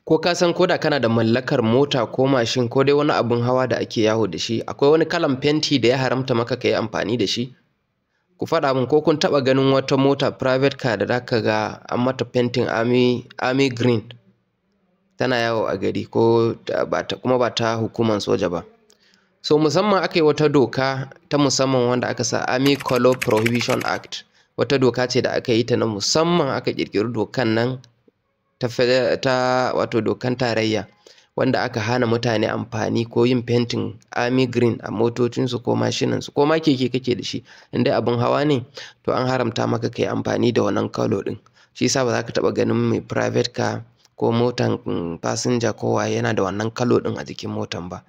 Ko ka san ko da kana da mallakar mota ko mashin ko dai wani abun hawa da ake yawo da shi, akwai wani kalan fenti da ya haramta maka ka yi amfani da shi? Ku faɗa min ko kun taɓa ganin wata mota private car da zaka ga an mata fentin army green tana yawo a gari ko kuma ba ta hukumar soja ba. So musamman aka yi wata doka ta musamman wanda aka sa Army Colour Prohibition Act. Wata doka ce da aka yi ta na musamman, aka ƙirƙiri dokan nan ta wato dokan tarayya, wanda aka hana mutane amfani ko yin fentin army green a motocinsu ko mashinansu ko ma keke kake da shi, in dai abin hawa ne to an haramta maka kai amfani da wannan kalo ɗin. Shi yasa ba za ka taɓa ganin mai private car ko motan fasinja ko waye yana da wannan kalo ɗin a jikin motan ba.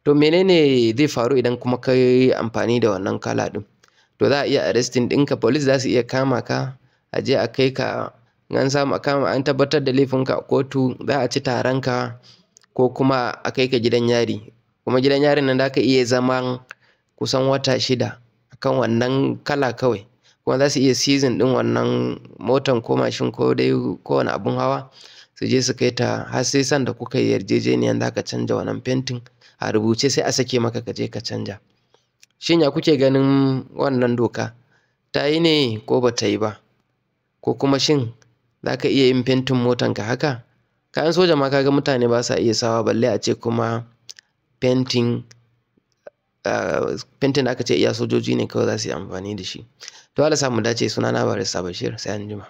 To menene zai faru idan kuma ka yi amfani da wannan kala ɗin? To za a iya arresting ɗinka, police za su iya kama ka, a je a kai ka, an samu an tabbatar da laifinka a kotu, za a ci taronka ko kuma a kai ka gidan yari. Kuma gidan yarin nan za ka iya zaman kusan wata 6 akan wannan kala kawai. Kuma za su iya seizing ɗin wannan motan ko mashin ko dai kowane abun hawa, su je su kai ta har sai sanda kuka yi yarjejeniyan za ka canja wannan fentin a rubuce, sai a sake maka ka je ka canja. Shin ya kuke ganin wannan doka? Ta yi ne ko ba ta yi ba? Ko kuma shin za ka iya yin fentin motanka haka? Kayan soja ma kaga mutane ba sa iya sawa, balle a ce kuma fentin da aka ce iya sojoji ne kawai za su yi amfani da shi. To Allah sa mu dace. Sunana Barista Bashir, sai anjima.